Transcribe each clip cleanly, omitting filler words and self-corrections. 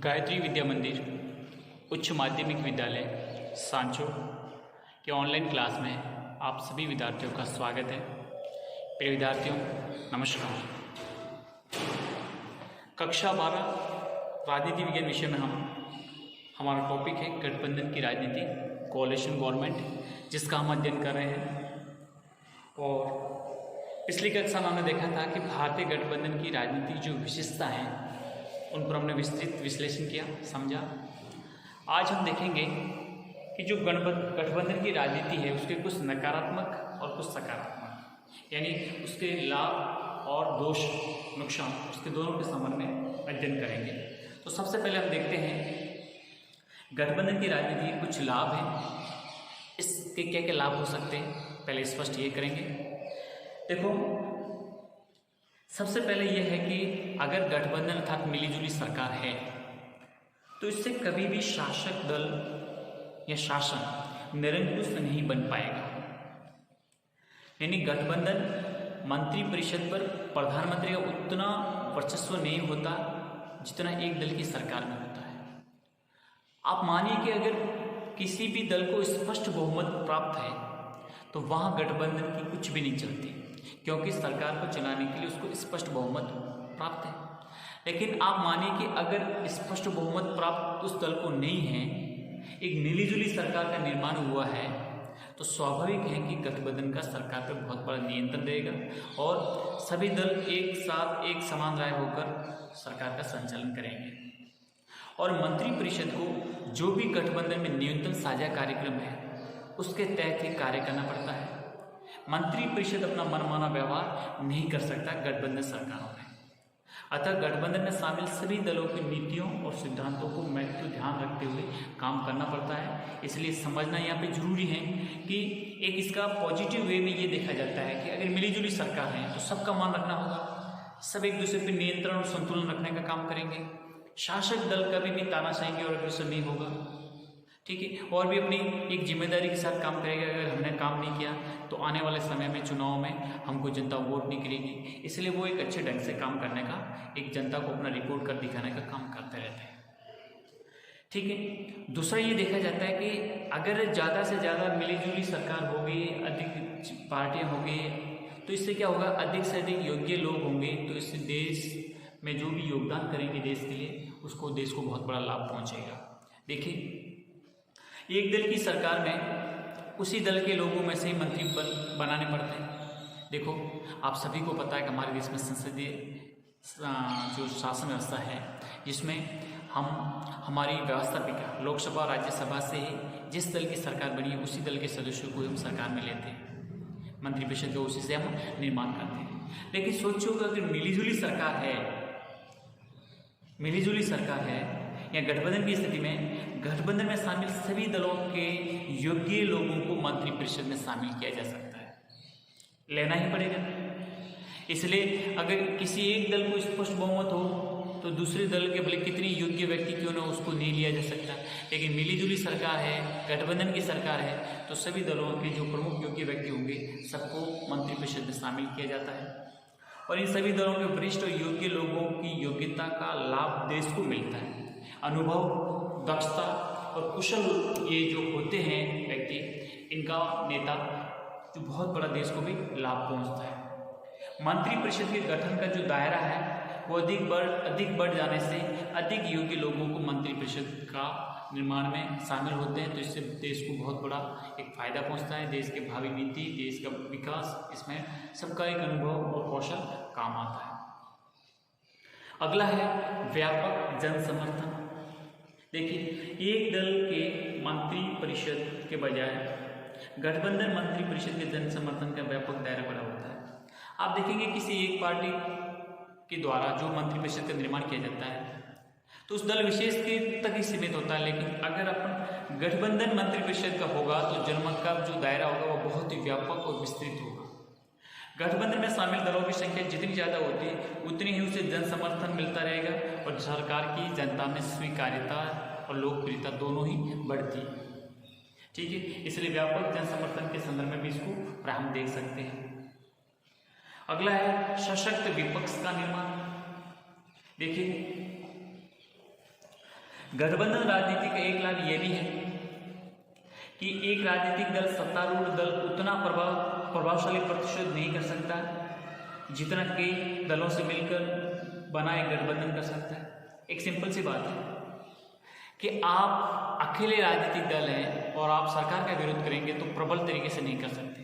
गायत्री विद्या मंदिर उच्च माध्यमिक विद्यालय सांचो के ऑनलाइन क्लास में आप सभी विद्यार्थियों का स्वागत है। प्रिय विद्यार्थियों नमस्कार। कक्षा 12 राजनीति विज्ञान विषय में हमारा टॉपिक है गठबंधन की राजनीति, कोalition गवर्नमेंट, जिसका हम अध्ययन कर रहे हैं। और पिछली कक्षा में हमने देखा था कि भारतीय गठबंधन की राजनीति जो विशेषता हैं उन पर हमने विस्तृत विश्लेषण किया, समझा। आज हम देखेंगे कि जो गठबंधन की राजनीति है उसके कुछ नकारात्मक और कुछ सकारात्मक, यानी उसके लाभ और दोष नुकसान, उसके दोनों के संबंध में अध्ययन करेंगे। तो सबसे पहले हम देखते हैं गठबंधन की राजनीति के कुछ लाभ हैं, इसके क्या क्या लाभ हो सकते हैं, पहले स्पष्ट ये करेंगे। देखो, सबसे पहले यह है कि अगर गठबंधन अर्थात मिलीजुली सरकार है तो इससे कभी भी शासक दल या शासन निरंकुश नहीं बन पाएगा। यानी गठबंधन मंत्रिपरिषद पर प्रधानमंत्री का उतना वर्चस्व नहीं होता जितना एक दल की सरकार में होता है। आप मानिए कि अगर किसी भी दल को स्पष्ट बहुमत प्राप्त है तो वहां गठबंधन की कुछ भी नहीं चलती, क्योंकि सरकार को चलाने के लिए उसको स्पष्ट बहुमत प्राप्त है। लेकिन आप मानिए कि अगर स्पष्ट बहुमत प्राप्त उस दल को नहीं है, एक मिलीजुली सरकार का निर्माण हुआ है, तो स्वाभाविक है कि गठबंधन का सरकार पर बहुत बड़ा नियंत्रण रहेगा और सभी दल एक साथ एक समान राय होकर सरकार का संचालन करेंगे। और मंत्रिपरिषद को जो भी गठबंधन में न्यूनतम साझा कार्यक्रम है उसके तहत ही कार्य करना पड़ता है। मंत्रिपरिषद अपना मनमाना व्यवहार नहीं कर सकता गठबंधन सरकारों में। अतः गठबंधन में शामिल सभी दलों की नीतियों और सिद्धांतों को महत्व ध्यान रखते हुए काम करना पड़ता है। इसलिए समझना यहाँ पे जरूरी है कि एक इसका पॉजिटिव वे में ये देखा जाता है कि अगर मिलीजुली सरकार है तो सबका मान रखना होगा, सब एक दूसरे पर नियंत्रण और संतुलन रखने का काम करेंगे। शासक दल कभी भी तानाशाही और अग्रेसर नहीं होगा, ठीक है, और भी अपनी एक जिम्मेदारी के साथ काम करेगा। अगर हमने काम नहीं किया तो आने वाले समय में चुनाव में हमको जनता वोट नहीं करेगी। इसलिए वो एक अच्छे ढंग से काम करने का, एक जनता को अपना रिपोर्ट कर दिखाने का काम करते रहते हैं, ठीक है। दूसरा ये देखा जाता है कि अगर ज़्यादा से ज़्यादा मिलीजुली सरकार होगी, अधिक पार्टियाँ होगी, तो इससे क्या होगा, अधिक से अधिक योग्य लोग होंगे, तो इससे देश में जो भी योगदान करेंगे देश के लिए, उसको देश को बहुत बड़ा लाभ पहुँचेगा। देखिए, एक दल की सरकार में उसी दल के लोगों में से ही मंत्री बनाने पड़ते हैं। देखो, आप सभी को पता है कि हमारे देश में संसदीय जो शासन व्यवस्था है, जिसमें हम हमारी व्यवस्था भी लोकसभा राज्यसभा से ही जिस दल की सरकार बनी है उसी दल के सदस्यों को हम सरकार में लेते हैं, मंत्रिपरिषद को उसी से हम निर्माण करते हैं। लेकिन सोचो कि अगर मिलीजुली सरकार है या गठबंधन की स्थिति में गठबंधन में शामिल सभी दलों के योग्य लोगों को मंत्रिपरिषद में शामिल किया जा सकता है, लेना ही पड़ेगा। इसलिए अगर किसी एक दल को स्पष्ट बहुमत हो तो दूसरे दल के भले कितनी योग्य व्यक्ति क्यों ना उसको नहीं लिया जा सकता। लेकिन मिलीजुली सरकार है, गठबंधन की सरकार है, तो सभी दलों के जो प्रमुख योग्य व्यक्ति होंगे सबको मंत्रिपरिषद में शामिल किया जाता है। और इन सभी दलों के वरिष्ठ और योग्य लोगों की योग्यता का लाभ देश को मिलता है। अनुभव, दक्षता और कुशल ये जो होते हैं व्यक्ति, इनका नेता, जो बहुत बड़ा देश को भी लाभ पहुंचता है। मंत्रिपरिषद के गठन का जो दायरा है वो अधिक बढ़ जाने से अधिक योग्य लोगों को मंत्रिपरिषद का निर्माण में शामिल होते हैं, तो इससे देश को बहुत बड़ा एक फायदा पहुंचता है। देश के भावी नीति, देश का विकास, इसमें सबका एक अनुभव और कौशल काम आता है। अगला है व्यापक जन समर्थन। देखिए, एक दल के मंत्रिपरिषद के बजाय गठबंधन मंत्रिपरिषद के जन समर्थन का व्यापक दायरा बड़ा होता है। आप देखेंगे किसी एक पार्टी के द्वारा जो मंत्रिपरिषद का निर्माण किया जाता है तो उस दल विशेष के तक ही सीमित होता है। लेकिन अगर अपन गठबंधन मंत्रिपरिषद का होगा तो जनमत का जो दायरा होगा वो बहुत ही व्यापक और विस्तृत होगा। गठबंधन में शामिल दलों की संख्या जितनी ज़्यादा होती है उतनी ही उसे जन समर्थन मिलता रहेगा और सरकार की जनता में स्वीकार्यता और लोकप्रियता दोनों ही बढ़ती है, ठीक है। इसलिए व्यापक जन समर्थन के संदर्भ में भी इसको हम देख सकते हैं। अगला है सशक्त विपक्ष का निर्माण। देखिए, गठबंधन राजनीति का एक लाभ ये भी है कि एक राजनीतिक दल, सत्तारूढ़ दल उतना प्रभावशाली प्रतिशत नहीं कर सकता जितना कई दलों से मिलकर बना एक गठबंधन कर सकता है। एक सिंपल सी बात है कि आप अकेले राजनीतिक दल हैं और आप सरकार का विरोध करेंगे तो प्रबल तरीके से नहीं कर सकते,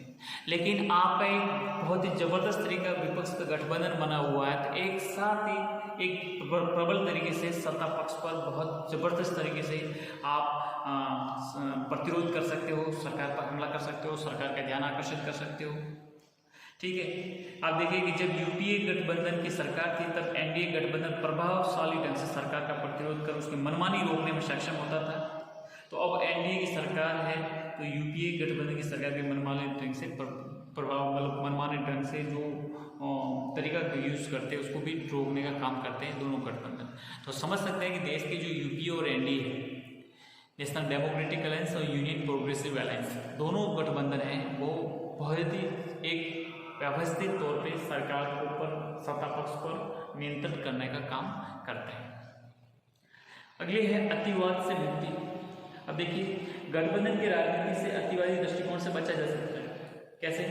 लेकिन आपका एक बहुत ही जबरदस्त तरीका विपक्ष का गठबंधन बना हुआ है तो एक साथ ही एक प्रबल तरीके से सत्ता पक्ष पर बहुत ज़बरदस्त तरीके से आप प्रतिरोध कर सकते हो, सरकार पर हमला कर सकते हो, सरकार का ध्यान आकर्षित कर सकते हो। ठीक है, आप देखिए कि जब यूपीए गठबंधन की सरकार थी तब एनडीए गठबंधन प्रभावशाली ढंग से सरकार का प्रतिरोध कर उसकी मनमानी रोकने में सक्षम होता था। तो अब एनडीए की सरकार है तो यूपीए गठबंधन की सरकार के मनमानी ढंग से मनमानी ढंग से जो तरीका यूज़ करते हैं उसको भी रोकने का काम करते हैं दोनों गठबंधन। तो समझ सकते हैं कि देश के जो यूपीए और एनडीए है, नेशनल डेमोक्रेटिक अलायंस और यूनियन प्रोग्रेसिव अलायंस, दोनों गठबंधन हैं वो बहुत ही एक व्यवस्थित तौर पे सरकार के ऊपर, सत्ता पक्ष पर नियंत्रण करने का काम करते हैं। अगली है अतिवाद से मुक्ति। अब देखिए, गठबंधन की राजनीति से अतिवादी दृष्टिकोण से बचा जा सकता है। कैसे?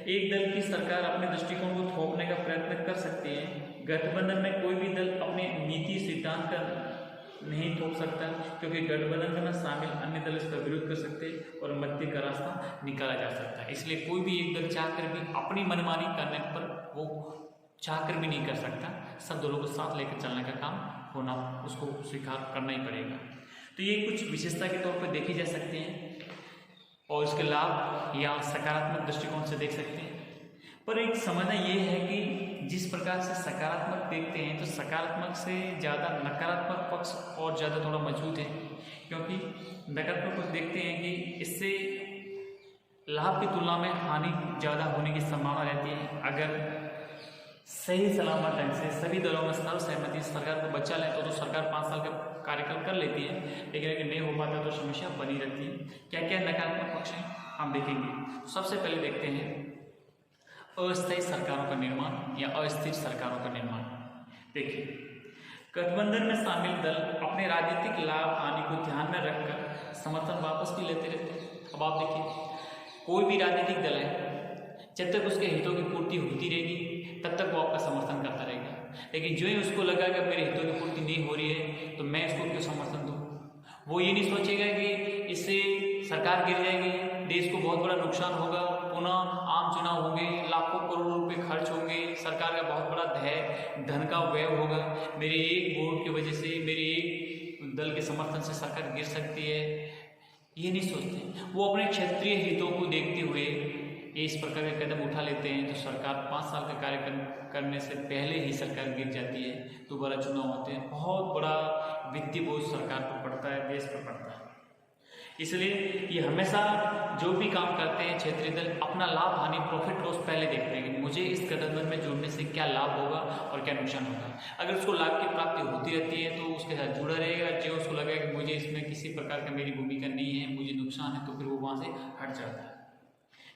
एक दल की सरकार अपने दृष्टिकोण को थोपने का प्रयत्न कर सकती है। गठबंधन में कोई भी दल अपने नीति सिद्धांत का नहीं थोप सकता, क्योंकि गठबंधन में शामिल अन्य दल इसका विरोध कर सकते हैं और मध्य का रास्ता निकाला जा सकता है। इसलिए कोई भी एक दल चाहकर भी अपनी मनमानी करने पर वो चाहकर भी नहीं कर सकता, सब दलों को साथ लेकर चलने का काम होना, उसको स्वीकार करना ही पड़ेगा। तो ये कुछ विशेषता के तौर पर देखी जा सकती हैं और इसके लाभ या सकारात्मक दृष्टिकोण से देख सकते हैं। पर एक समझना ये है कि जिस प्रकार से सकारात्मक देखते हैं तो सकारात्मक से ज़्यादा नकारात्मक पक्ष और ज़्यादा थोड़ा मजबूत है, क्योंकि नकारात्मक पक्ष देखते हैं कि इससे लाभ की तुलना में हानि ज़्यादा होने की संभावना रहती है। अगर सही सलामत ढंग से सभी दलों में सर्वसहमति सरकार को बचा लें तो सरकार 5 साल का कार्यकाल कर लेती है, लेकिन अगर नहीं हो पाता तो समस्या बनी रहती है। क्या क्या नकारात्मक पक्ष हैं हम देखेंगे। सबसे पहले देखते हैं अस्थायी सरकारों का निर्माण या अस्थिर सरकारों का निर्माण। देखिए, गठबंधन में शामिल दल अपने राजनीतिक लाभ हानि को ध्यान में रखकर समर्थन वापस भी लेते रहते हैं। अब आप देखिए, कोई भी राजनीतिक दल है जब तक उसके हितों की पूर्ति होती रहेगी तब तक वो आपका समर्थन करता रहेगा, लेकिन जो ही उसको लगा कि मेरे हितों की पूर्ति नहीं हो रही है तो मैं इसको क्यों समर्थन दूँ, वो ये नहीं सोचेगा कि इससे सरकार गिर जाएगी, देश को बहुत बड़ा नुकसान होगा, पुनः आम चुनाव होंगे, लाखों करोड़ों रुपए खर्च होंगे, सरकार का बहुत बड़ा धन का व्यय होगा, मेरे एक वोट की वजह से, मेरे एक दल के समर्थन से सरकार गिर सकती है, ये नहीं सोचते। वो अपने क्षेत्रीय हितों को देखते हुए इस प्रकार के कदम उठा लेते हैं तो सरकार 5 साल का कार्यक्रम करने से पहले ही सरकार गिर जाती है, दोबारा चुनाव होते हैं, बहुत बड़ा वित्तीय बोझ सरकार पर पड़ता है, देश पर पड़ता है। इसलिए ये हमेशा जो भी काम करते हैं क्षेत्रीय दल अपना लाभ हानि, प्रॉफिट लॉस पहले देखते हैं कि मुझे इस गठबंधन में जुड़ने से क्या लाभ होगा और क्या नुकसान होगा। अगर उसको लाभ की प्राप्ति होती रहती है तो उसके साथ जुड़ा रहेगा, जो उसको लगेगा कि मुझे इसमें किसी प्रकार का मेरी भूमिका नहीं है, मुझे नुकसान है, तो फिर वो वहाँ से हट जाता है।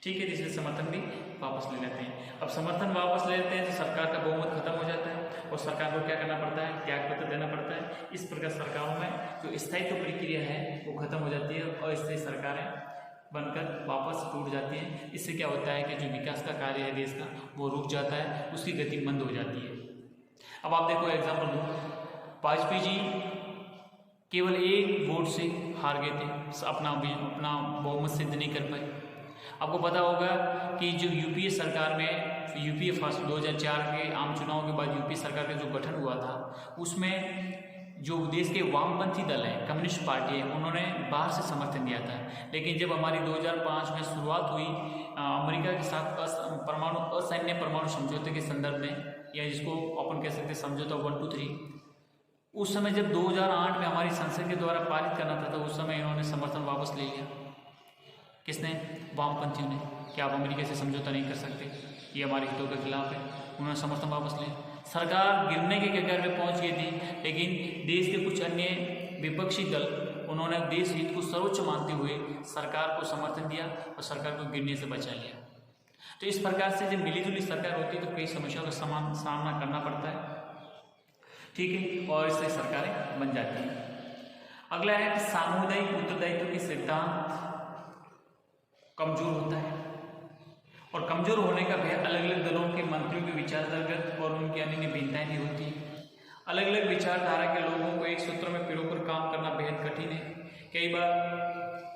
ठीक है, इसलिए समर्थन भी वापस ले लेते हैं। अब समर्थन वापस ले लेते हैं तो सरकार का बहुमत खत्म हो जाता है और सरकार को क्या करना पड़ता है, त्याग पत्र देना पड़ता है। इस प्रकार सरकारों में जो स्थायित्व प्रक्रिया है वो खत्म हो जाती है और अस्थायी सरकारें बनकर वापस टूट जाती हैं। इससे क्या होता है कि जो विकास का कार्य है देश का वो रुक जाता है, उसकी गति मंद हो जाती है। अब आप देखो एग्जाम्पल दो, वाजपेयी जी केवल 1 वोट से हार गए थे, अपना बहुमत सिद्ध नहीं कर पाए। आपको पता होगा कि जो यूपीए सरकार में यूपीए फर्स्ट 2004 के आम चुनाव के बाद यूपीए सरकार का जो गठन हुआ था उसमें जो देश के वामपंथी दल हैं, कम्युनिस्ट पार्टी है, उन्होंने बाहर से समर्थन दिया था। लेकिन जब हमारी 2005 में शुरुआत हुई अमेरिका के साथ असैन्य परमाणु समझौते के संदर्भ में, या जिसको अपन कह सकते हैं समझौता 1, 2, 3, उस समय जब 2008 में हमारी संसद के द्वारा पारित करना था तो उस समय इन्होंने समर्थन वापस ले लिया। किसने? वामपंथियों ने। क्या आप अमेरिका से समझौता नहीं कर सकते, ये हमारे हितों के खिलाफ है, उन्होंने समर्थन वापस लिया। सरकार गिरने के कगार पे पहुंच गई थी, लेकिन देश के कुछ अन्य विपक्षी दल उन्होंने देश हित को सर्वोच्च मानते हुए सरकार को समर्थन दिया और सरकार को गिरने से बचा लिया। तो इस प्रकार से जब मिलीजुली सरकार होती है तो कई समस्याओं का सामना करना पड़ता है, ठीक है, और इससे सरकारें बन जाती हैं। अगला है कि सामुदायिक उत्तरदायित्व की सिद्धांत कमजोर होता है, और कमजोर होने का भय अलग अलग दलों के मंत्रियों के विचारधारागत और उनकी अन्य भिन्नताएं भी होती हैं। अलग अलग विचारधारा के लोगों को एक सूत्र में पिरोकर काम करना बेहद कठिन है। कई बार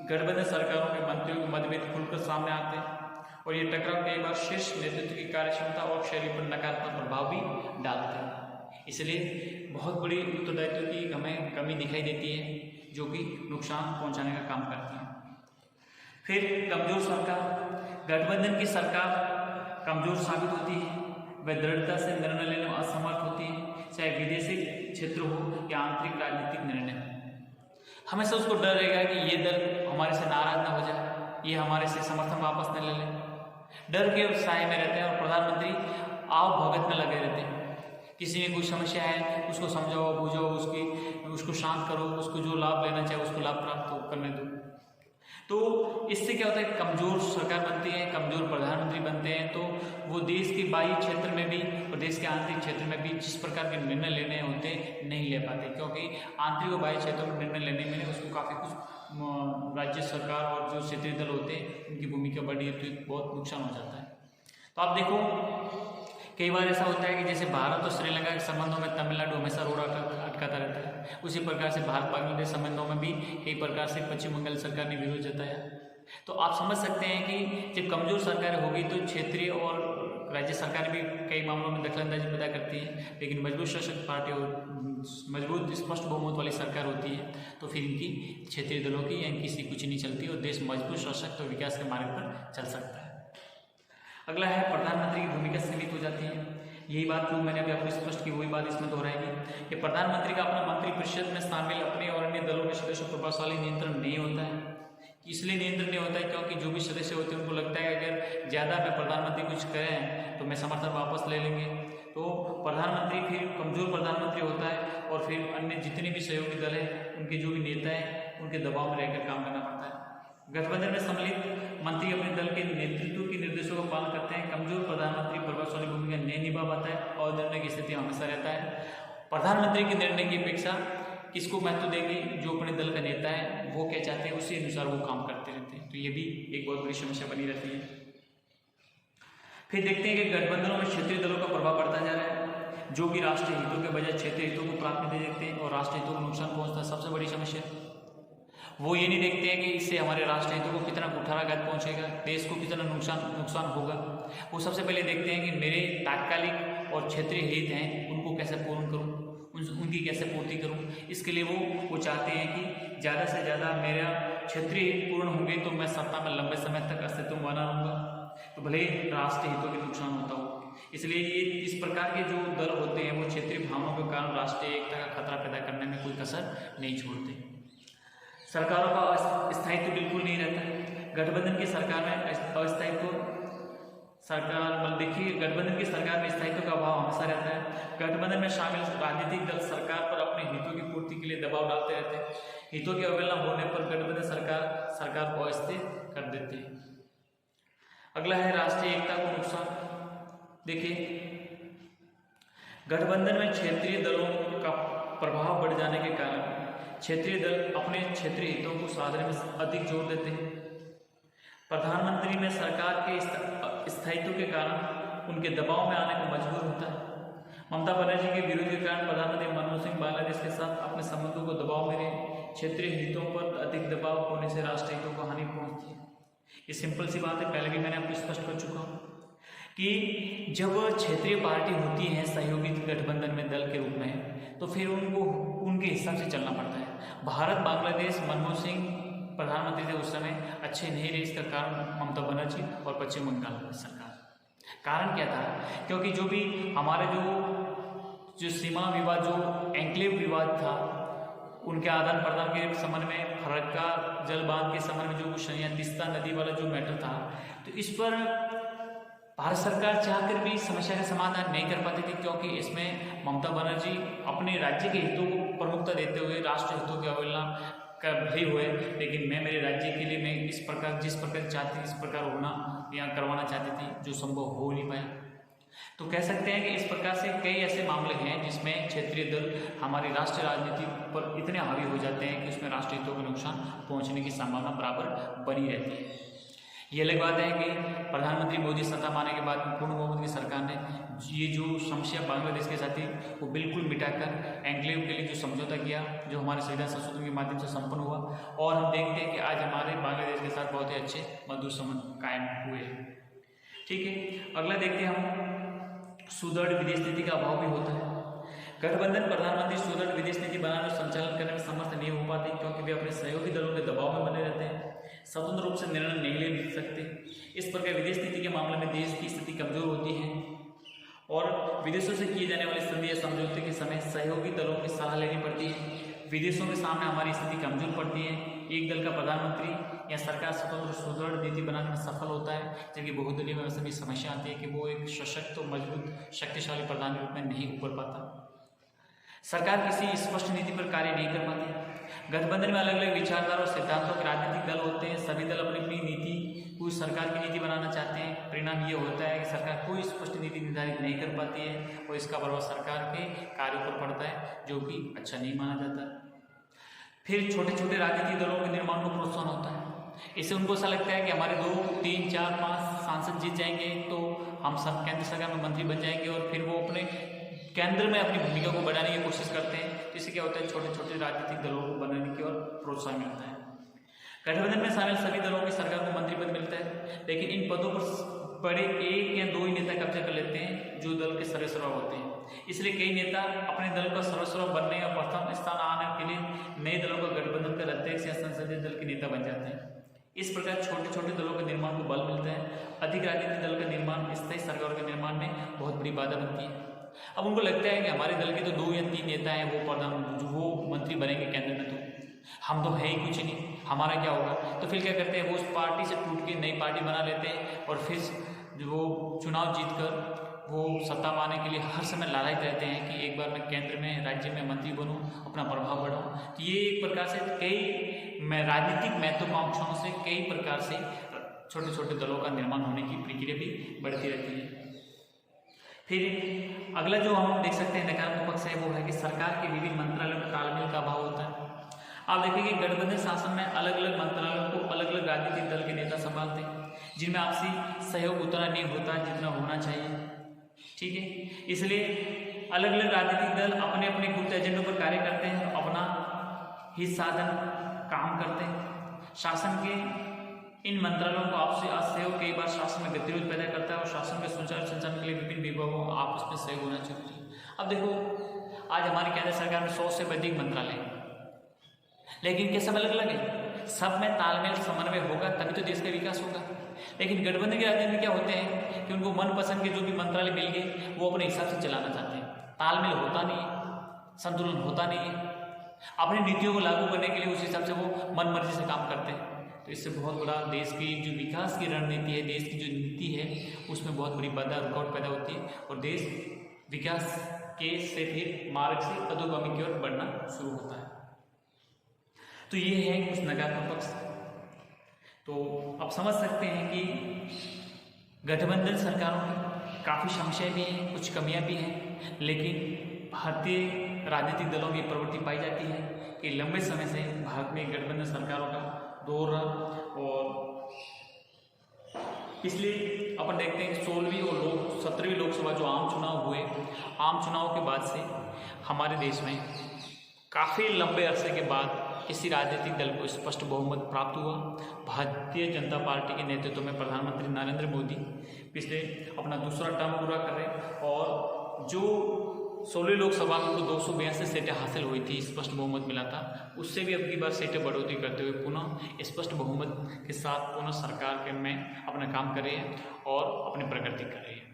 गठबंधन सरकारों के मंत्रियों के मतभेद खुलकर सामने आते हैं, और ये टकराव कई बार शीर्ष नेतृत्व की कार्यक्षमता और शैली पर नकारात्मक प्रभाव भी डालते हैं। इसलिए बहुत बड़ी उत्तरदायित्व की हमें कमी दिखाई देती है, जो कि नुकसान पहुंचाने का काम करती है। फिर कमजोर सरकार, गठबंधन की सरकार कमजोर साबित होती है, वह दृढ़ता से निर्णय लेने में असमर्थ होती है, चाहे विदेशी क्षेत्र हो या आंतरिक राजनीतिक निर्णय हो। हमेशा उसको डर रहेगा कि ये दल हमारे से नाराज ना हो जाए, ये हमारे से समर्थन वापस न ले लें। डर के साए में रहते हैं, और प्रधानमंत्री आव भगत में लगे रहते हैं। किसी में कोई समस्या है, उसको समझाओ बुझाओ, उसको शांत करो, उसको जो लाभ लेना चाहे उसको लाभ प्राप्त करने दो। तो इससे क्या होता है, कमजोर सरकार बनती है, कमजोर प्रधानमंत्री बनते हैं, तो वो देश के बाह्य क्षेत्र में भी और देश के आंतरिक क्षेत्र में भी जिस प्रकार के निर्णय लेने होते नहीं ले पाते, क्योंकि आंतरिक और बाह्य क्षेत्रों में निर्णय लेने में उसको काफ़ी कुछ राज्य सरकार और जो क्षेत्रीय दल होते हैं उनकी भूमिका बड़ी है, तो बहुत नुकसान हो जाता है। तो आप देखो कई बार ऐसा होता है कि जैसे भारत और श्रीलंका के संबंधों में तमिलनाडु हमेशा रोड़ा अटकाता रहता है, उसी प्रकार से भारत बांग्लादेश संबंधों में भी कई प्रकार से पश्चिम बंगाल सरकार ने विरोध जताया। तो आप समझ सकते हैं कि जब कमजोर सरकार होगी तो क्षेत्रीय और राज्य सरकार भी कई मामलों में दखलंदाजी पैदा करती है, लेकिन मजबूत शासक पार्टी और मजबूत स्पष्ट बहुमत वाली सरकार होती है तो फिर इनकी क्षेत्रीय दलों की या इनकी सी कुछ नहीं चलती और देश मजबूत सशक्त और विकास के मार्ग पर चल सकता है। अगला है प्रधानमंत्री की भूमिका सीमित हो जाती है। यही बात जो मैंने अभी आपको स्पष्ट की वही बात इसमें दोहराएगी कि प्रधानमंत्री का अपना मंत्रिपरिषद में शामिल अपने और अन्य दलों के सदस्यों पर प्रभावशाली नियंत्रण नहीं होता है। इसलिए नियंत्रण नहीं होता है क्योंकि जो भी सदस्य होते हैं उनको लगता है अगर ज़्यादा मैं प्रधानमंत्री कुछ करें तो मैं समर्थन वापस ले लेंगे, तो प्रधानमंत्री फिर कमजोर प्रधानमंत्री होता है और फिर अन्य जितने भी सहयोगी दल हैं उनके जो भी नेता हैं उनके दबाव में रहकर काम करना पड़ता है। गठबंधन में सम्मिलित मंत्री अपने दल के नेतृत्व के निर्देशों का पालन करते हैं। कमजोर प्रधानमंत्री प्रभावशाली भूमिका नहीं निभा पाता है और निर्णय की स्थिति हमेशा रहता है। प्रधानमंत्री के निर्णय की अपेक्षा किसको महत्व देंगे, जो अपने दल का नेता है वो क्या चाहते हैं उसी अनुसार वो काम करते रहते हैं। तो ये भी एक बहुत बड़ी समस्या बनी रहती है। फिर देखते हैं कि गठबंधनों में क्षेत्रीय दलों का प्रभाव बढ़ता जा रहा है, जो कि राष्ट्रीय हितों के बजाय क्षेत्रीय हितों को प्राथमिकता देते हैं और राष्ट्रीय हितों को नुकसान पहुंचता है। सबसे बड़ी समस्या वो ये नहीं देखते हैं कि इससे हमारे राष्ट्रीय हितों को कितना कुठाराघात पहुंचेगा, देश को कितना नुकसान होगा। वो सबसे पहले देखते हैं कि मेरे तात्कालिक और क्षेत्रीय हित हैं उनको कैसे पूर्ण करूं, उनकी कैसे पूर्ति करूं। इसके लिए वो चाहते हैं कि ज़्यादा से ज़्यादा मेरा क्षेत्रीय हित पूर्ण होंगे तो मैं सत्ता में लंबे समय तक अस्तित्व बना रहूँगा, तो भले ही राष्ट्रीय हितों के नुकसान होता हो। इसलिए ये इस प्रकार के जो दल होते हैं वो क्षेत्रीय भावनाओं के कारण राष्ट्रीय एकता का खतरा पैदा करने में कोई कसर नहीं छोड़ते। सरकारों का स्थायित्व बिल्कुल नहीं रहता है। गठबंधन की सरकार में अस्थायित्व देखिए गठबंधन की सरकार में स्थायित्व का अभाव हमेशा रहता है। गठबंधन में शामिल राजनीतिक दल सरकार पर अपने हितों की पूर्ति के लिए दबाव डालते रहते हैं। हितों की अवहेलना होने पर गठबंधन सरकार को अस्थिर कर देते हैं। अगला है राष्ट्रीय एकता को नुकसान। देखिए गठबंधन में क्षेत्रीय दलों का प्रभाव बढ़ जाने के कारण क्षेत्रीय दल अपने क्षेत्रीय हितों को साधने में अधिक जोर देते हैं। प्रधानमंत्री में सरकार के स्थायित्व के कारण उनके दबाव में आने को मजबूर होता है। ममता बनर्जी के विरोध के कारण प्रधानमंत्री मनमोहन सिंह बांग्लादेश के साथ अपने संबंधों को दबाव में रहे। क्षेत्रीय हितों पर अधिक दबाव होने से राष्ट्रीय हितों को हानि पहुंचती है। ये सिंपल सी बात है, पहले भी मैंने आपको स्पष्ट कर चुका हूँ कि जब क्षेत्रीय पार्टी होती है सहयोगी गठबंधन में दल के रूप में, तो फिर उनको उनके हिसाब से चलना पड़ता है। भारत बांग्लादेश मनमोहन सिंह प्रधानमंत्री थे उस समय, अच्छे नहीं रहे। इसका कारण ममता बनर्जी और पश्चिम बंगाल सरकार। कारण क्या था, क्योंकि जो भी हमारे जो सीमा विवाद, जो एंक्लेव विवाद था, उनके आदान प्रदान के संबंध में, फरक्का जल बांध के संबंध में जो कुछ तिस्ता नदी वाला जो मैटर था, तो इस पर भारत सरकार चाहकर भी समस्या का समाधान नहीं कर पाती थी, क्योंकि इसमें ममता बनर्जी अपने राज्य के हितों को प्रमुखता देते हुए राष्ट्रीय हितों की अवहेलना कर भले हुए, लेकिन मैं मेरे राज्य के लिए मैं जिस प्रकार चाहती इस प्रकार होना या करवाना चाहती थी, जो संभव हो नहीं पाया। तो कह सकते हैं कि इस प्रकार से कई ऐसे मामले हैं जिसमें क्षेत्रीय दल हमारी राष्ट्रीय राजनीति पर इतने हावी हो जाते हैं कि उसमें राष्ट्रीय हितों को नुकसान पहुंचने की संभावना बराबर बनी रहती है। ये अलग बात है कि प्रधानमंत्री मोदी सत्ता पाने के बाद पूर्ण बहुमत की सरकार ने ये जो समस्या बांग्लादेश के साथ थी वो बिल्कुल मिटाकर एन्क्लेव के लिए जो समझौता किया, जो हमारे संविधान संशोधन के माध्यम से संपन्न हुआ, और हम देखते हैं कि आज हमारे बांग्लादेश के साथ बहुत ही अच्छे मधुर संबंध कायम हुए हैं। ठीक है, अगला देखते हैं हम सुदृढ़ विदेश नीति का अभाव भी होता है। गठबंधन प्रधानमंत्री सुदृढ़ विदेश नीति बनाने और संचालन करने में समर्थ नहीं हो पाते क्योंकि वे अपने सहयोगी दलों के दबाव में बने रहते हैं, स्वतंत्र रूप से निर्णय नहीं ले सकते। इस प्रकार विदेश नीति के मामले में देश की स्थिति कमजोर होती है और विदेशों से किए जाने वाली संधि या समझौते के समय सहयोगी दलों की सलाह लेनी पड़ती है। विदेशों के सामने हमारी स्थिति कमजोर पड़ती है। एक दल का प्रधानमंत्री या सरकार स्वतंत्र सुदृढ़ नीति बनाने में सफल होता है, जबकि बहुदलीय व्यवस्था में समस्या आती है कि वो एक सशक्त और मजबूत शक्तिशाली प्रधान के रूप में नहीं उभर पाता। सरकार किसी स्पष्ट नीति पर कार्य नहीं कर पाती। गठबंधन में अलग अलग विचारधारा और सिद्धांतों के राजनीतिक दल होते हैं। सभी दल अपनी अपनी नीति कोई सरकार की नीति बनाना चाहते हैं। परिणाम ये होता है कि सरकार कोई स्पष्ट नीति निर्धारित नहीं कर पाती है और इसका प्रभाव सरकार के कार्यों पर पड़ता है, जो कि अच्छा नहीं माना जाता। फिर छोटे छोटे राजनीतिक दलों के निर्माण को प्रोत्साहन होता है। इससे उनको ऐसा लगता है कि हमारे 2, 3, 4, 5 सांसद जीत जाएंगे तो हम सब केंद्र सरकार में मंत्री बन जाएंगे और फिर वो अपने केंद्र में अपनी भूमिका को बढ़ाने की कोशिश करते हैं। इससे क्या होता है, छोटे छोटे राजनीतिक दलों को बनाने की ओर प्रोत्साहन मिलता है। गठबंधन में शामिल सभी दलों की सरकार को मंत्री पद मिलता है, लेकिन इन पदों पर बड़े 1 या 2 ही नेता कब्जा कर लेते हैं जो दल के सर्वस्व होते हैं। इसलिए कई नेता अपने दल का सर्वस्व बनने और प्रथम स्थान आने के लिए नए दलों का गठबंधन कर अध्यक्ष या संसदीय दल के नेता बन जाते हैं। इस प्रकार छोटे छोटे दलों के निर्माण को बल मिलता है। अधिक राजनीतिक दल का निर्माण स्थायी सरकार के निर्माण में बहुत बड़ी बाधा बनती है। अब उनको लगता है कि हमारे दल के तो 2 या 3 नेता हैं, वो मंत्री बनेंगे केंद्र में, तो हम तो है ही कुछ नहीं, हमारा क्या होगा। तो फिर क्या करते हैं, वो उस पार्टी से टूट के नई पार्टी बना लेते हैं और फिर वो चुनाव जीतकर वो सत्ता पाने के लिए हर समय लालायित रहते हैं कि एक बार मैं केंद्र में, राज्य में मंत्री बनूं, अपना प्रभाव बढ़ाऊं। तो ये एक प्रकार से कई राजनीतिक महत्वाकांक्षाओं से कई प्रकार से छोटे छोटे दलों का निर्माण होने की प्रक्रिया भी बढ़ती रहती है। फिर अगला जो हम देख सकते हैं नकारात्मक पक्ष है वो है कि सरकार के विभिन्न मंत्रालयों में तालमेल का अभाव होता है। आप देखिए कि गठबंधन शासन में अलग अलग मंत्रालयों को अलग अलग राजनीतिक दल के नेता संभालते हैं, जिनमें आपसी सहयोग उतना नहीं होता जितना होना चाहिए। ठीक है, इसलिए अलग अलग राजनीतिक दल अपने अपने गुप्त एजेंडों पर कार्य करते हैं और अपना हित साधन काम करते हैं। शासन के इन मंत्रालयों को आपसी सहयोग कई बार शासन में गतिरोध पैदा करता है और शासन के सुचारू संचालन के लिए विभिन्न विभागों को आपस में सहयोग होना चाहिए। अब देखो, आज हमारी केंद्र सरकार में 100 से अधिक मंत्रालय हैं, लेकिन क्या सब अलग अलग है? सब में तालमेल समन्वय होगा तभी तो देश का विकास होगा। लेकिन गठबंधन के राजनीति में क्या होते हैं कि उनको मनपसंद के जो भी मंत्रालय मिल गए वो अपने हिसाब से चलाना चाहते हैं। तालमेल होता नहीं है, संतुलन होता नहीं है। अपनी नीतियों को लागू करने के लिए उस हिसाब से वो मन मर्जी से काम करते हैं। तो इससे बहुत बड़ा देश की जो विकास की रणनीति है, देश की जो नीति है, उसमें बहुत बड़ी बाधा रुकावट पैदा होती है और देश विकास के से फिर मार्ग से अधोगामी की ओर बढ़ना शुरू होता है। तो ये है कुछ नकारात्मक पक्ष। तो आप समझ सकते हैं कि गठबंधन सरकारों की काफ़ी समस्याएं भी हैं, कुछ कमियां भी हैं, लेकिन भारतीय राजनीतिक दलों में प्रवृत्ति पाई जाती है कि लंबे समय से भारत में गठबंधन सरकारों का दौर रहा। और इसलिए अपन देखते हैं कि 16वीं और 17वीं लोकसभा जो आम चुनाव हुए, आम चुनाव के बाद से हमारे देश में काफ़ी लंबे अरसे के बाद किसी राजनीतिक दल को स्पष्ट बहुमत प्राप्त हुआ। भारतीय जनता पार्टी के नेतृत्व में प्रधानमंत्री नरेंद्र मोदी पिछले अपना दूसरा टर्म पूरा कर रहे हैं और जो 16वीं लोकसभा में उनको 282 सीटें हासिल हुई थी, स्पष्ट बहुमत मिला था, उससे भी अब की बार सीटें बढ़ोतरी करते हुए पुनः स्पष्ट बहुमत के साथ पुनः सरकार के में अपना काम कर रही है और अपनी प्रगति कर रही है।